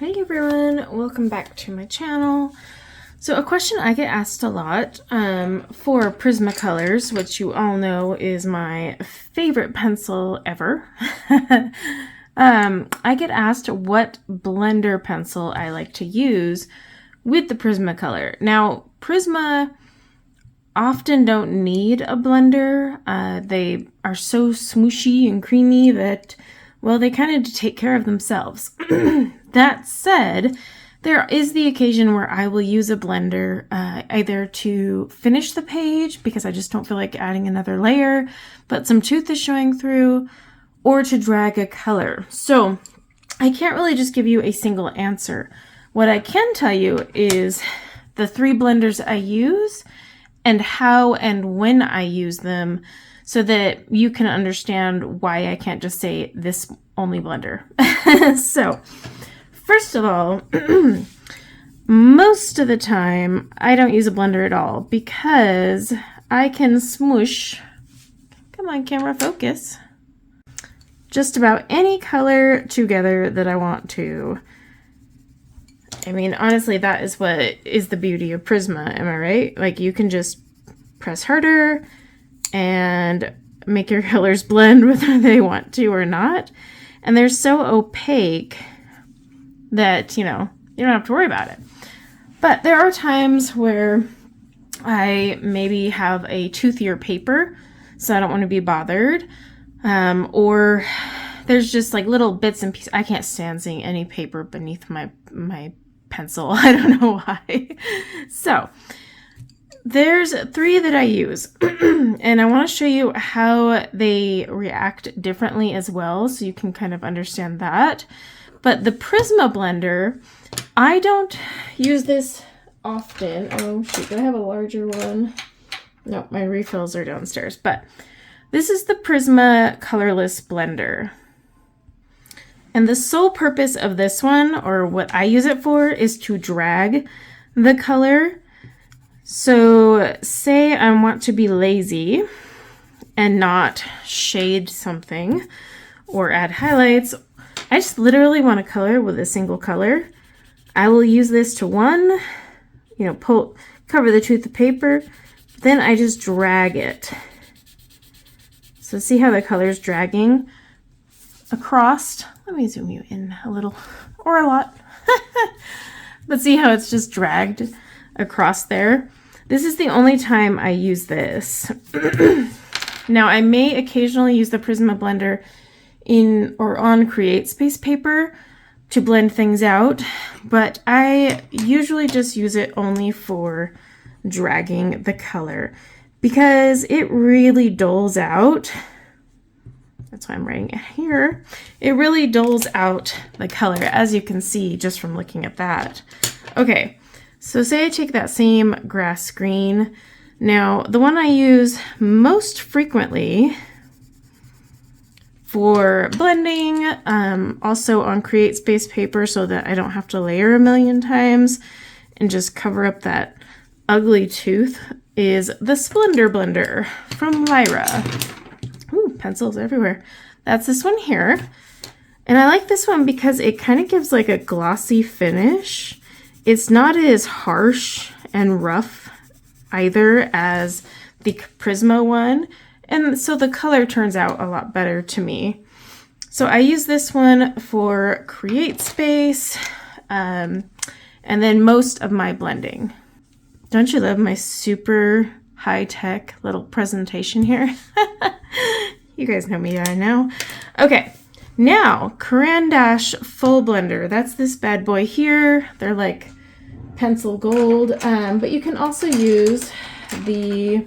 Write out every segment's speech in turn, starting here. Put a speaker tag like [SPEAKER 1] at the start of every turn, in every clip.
[SPEAKER 1] Hey everyone, welcome back to my channel. So a question I get asked a lot for Prismacolors, which you all know is my favorite pencil ever. I get asked what blender pencil I like to use with the Prismacolor. Now, Prisma often don't need a blender. They are so smooshy and creamy that, well, they kind of take care of themselves. That said, there is the occasion where I will use a blender either to finish the page because I just don't feel like adding another layer, but some tooth is showing through, or to drag a color. So I can't really just give you a single answer. What I can tell you is the 3 blenders I use and how and when I use them so that you can understand why I can't just say this only blender. So first of all, most of the time I don't use a blender at all because I can smoosh, come on camera, focus, just about any color together that I want to. I mean, honestly, that is what is the beauty of Prisma, am I right? Like, you can just press harder and make your colors blend whether they want to or not. And they're so opaque that, you don't have to worry about it. But there are times where I maybe have a toothier paper, so I don't want to be bothered. Or there's just like little bits and pieces. I can't stand seeing any paper beneath my pencil. I don't know why. So there's 3 that I use and I want to show you how they react differently as well, so you can kind of understand that. But the Prisma blender, I don't use this often. Oh shoot, do I have a larger one? No, my refills are downstairs. But this is the Prisma colorless blender. And the sole purpose of this one, or what I use it for, is to drag the color. So say I want to be lazy and not shade something or add highlights. I just literally want to color with a single color. I will use this to cover the tooth of paper. Then I just drag it. So see how the color's dragging across. Let me zoom you in a little, or a lot. But see how it's just dragged across there? This is the only time I use this. Now, I may occasionally use the Prisma blender in or on Create Space paper to blend things out, but I usually just use it only for dragging the color because it really dulls out. That's why I'm writing it here. It really dulls out the color, as you can see just from looking at that. Okay, so say I take that same grass green. Now, the one I use most frequently for blending, also on Create Space paper so that I don't have to layer a million times and just cover up that ugly tooth, is the Splendor blender from Lyra. Ooh, pencils everywhere. That's this one here. And I like this one because it kind of gives like a glossy finish. It's not as harsh and rough either as the Prisma one. And so the color turns out a lot better to me. So I use this one for Create Space and then most of my blending. Don't you love my super high-tech little presentation here? You guys know me by now. Okay, now Caran Full Blender. That's this bad boy here. They're like pencil gold, but you can also use the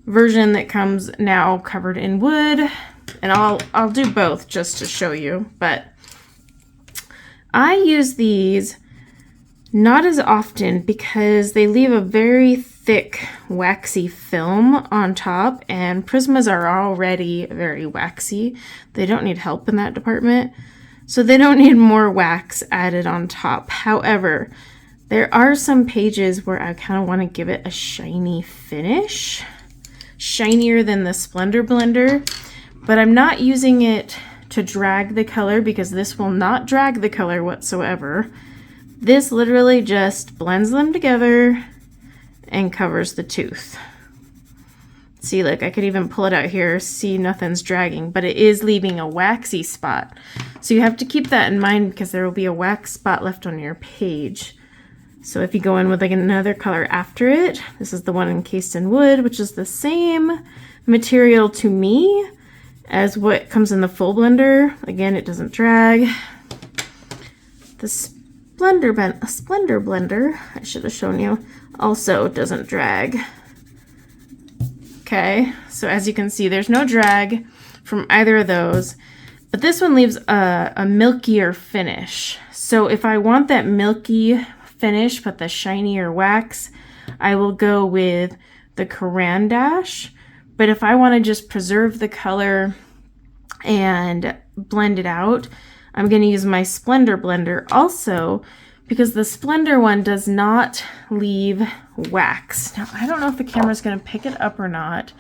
[SPEAKER 1] version that comes now covered in wood, and I'll do both just to show you, but I use these not as often because they leave a very thick waxy film on top, and Prismas are already very waxy. They don't need help in that department, so they don't need more wax added on top. However, there are some pages where I kind of want to give it a shiny finish, shinier than the Splendor blender, but I'm not using it to drag the color because this will not drag the color whatsoever. This literally just blends them together and covers the tooth. See, look, I could even pull it out here, see nothing's dragging, but it is leaving a waxy spot. So you have to keep that in mind because there will be a wax spot left on your page. So if you go in with like another color after it, this is the one encased in wood, which is the same material to me as what comes in the full blender. Again, it doesn't drag. The Splendor blender, I should have shown you, also doesn't drag. Okay, so as you can see, there's no drag from either of those, but this one leaves a milkier finish. So if I want that milky finish but the shinier wax, I will go with the Caran dash. But if I want to just preserve the color and blend it out, I'm going to use my Splendor blender also, because the Splendor one does not leave wax. Now, I don't know if the camera's going to pick it up or not.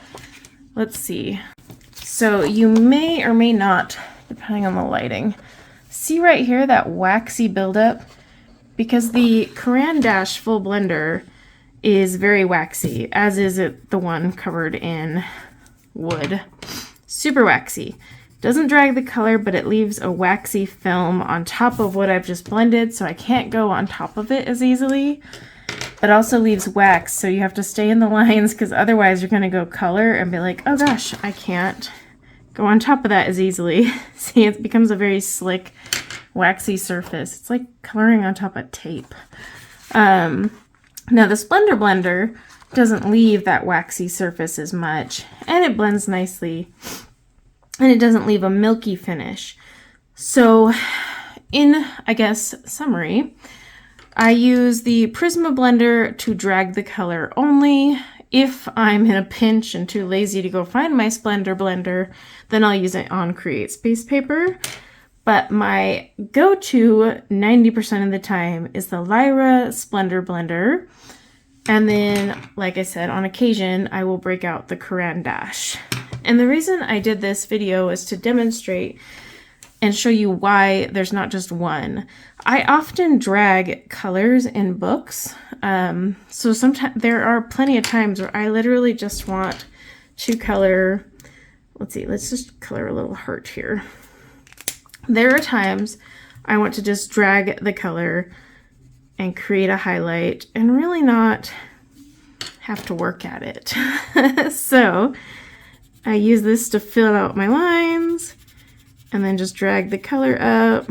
[SPEAKER 1] Let's see. So you may or may not, depending on the lighting, see right here that waxy buildup? Because the Caran Dash Full Blender is very waxy, as is it the one covered in wood. Super waxy. Doesn't drag the color, but it leaves a waxy film on top of what I've just blended, so I can't go on top of it as easily. It also leaves wax, so you have to stay in the lines because otherwise you're going to go color and be like, oh gosh, I can't go on top of that as easily. See, it becomes a very slick, waxy surface. It's like coloring on top of tape. Now the Splendor blender doesn't leave that waxy surface as much, and it blends nicely. And it doesn't leave a milky finish. So in, I guess, summary, I use the Prisma blender to drag the color only. If I'm in a pinch and too lazy to go find my Splendor blender, then I'll use it on Create Space paper. But my go-to 90% of the time is the Lyra Splendor blender. And then, like I said, on occasion, I will break out the Caran dash. And the reason I did this video is to demonstrate and show you why there's not just one. I often drag colors in books. So sometimes there are plenty of times where I literally just want to color, let's see, let's just color a little heart here. There are times I want to just drag the color and create a highlight and really not have to work at it. So I use this to fill out my lines and then just drag the color up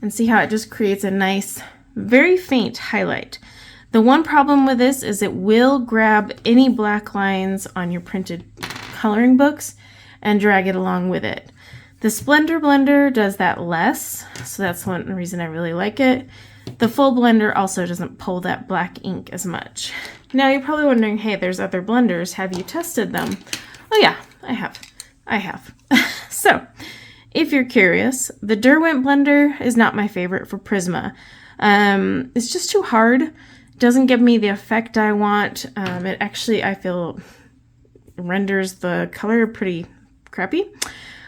[SPEAKER 1] and see how it just creates a nice, very faint highlight. The one problem with this is it will grab any black lines on your printed coloring books and drag it along with it. The Splendor blender does that less, so that's one reason I really like it. The full blender also doesn't pull that black ink as much. Now you're probably wondering, hey, there's other blenders. Have you tested them? Oh yeah, I have. So if you're curious, the Derwent blender is not my favorite for Prisma. It's just too hard. It doesn't give me the effect I want. It actually, I feel, renders the color pretty crappy.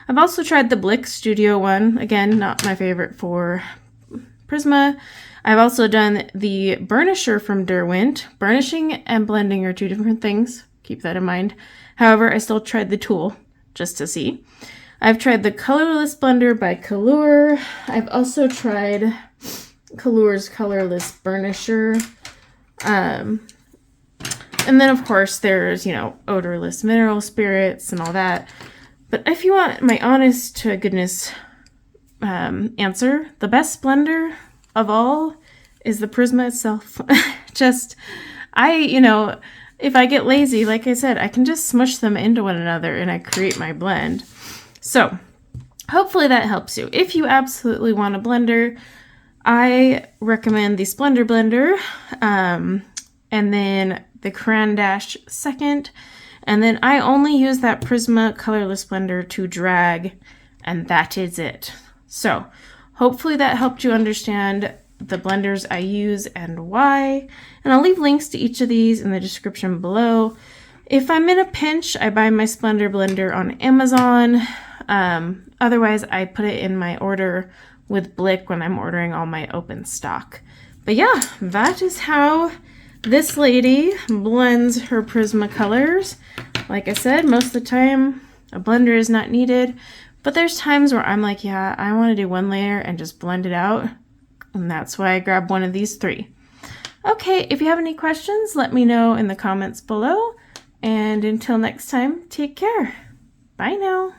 [SPEAKER 1] I've also tried the Blick Studio one. Again, not my favorite for Prisma. I've also done the burnisher from Derwent. Burnishing and blending are two different things. Keep that in mind. However, I still tried the tool just to see. I've tried the Colorless Blender by Color. I've also tried Color's Colorless Burnisher. And then, of course, there's, odorless mineral spirits and all that. But if you want my honest to goodness answer, the best blender of all is the Prisma itself. If I get lazy, like I said, I can just smush them into one another and I create my blend. So hopefully that helps you. If you absolutely want a blender, I recommend the Splendor blender, and then the Caran dash second. And then I only use that Prisma colorless blender to drag, and that is it. So hopefully that helped you understand the blenders I use and why. And I'll leave links to each of these in the description below. If I'm in a pinch, I buy my Splendor blender on Amazon. Otherwise, I put it in my order with Blick when I'm ordering all my open stock. But yeah, that is how this lady blends her Prismacolors. Like I said, most of the time a blender is not needed, but there's times where I'm like, yeah, I want to do one layer and just blend it out. And that's why I grabbed one of these 3. Okay, if you have any questions, let me know in the comments below. And until next time, take care. Bye now.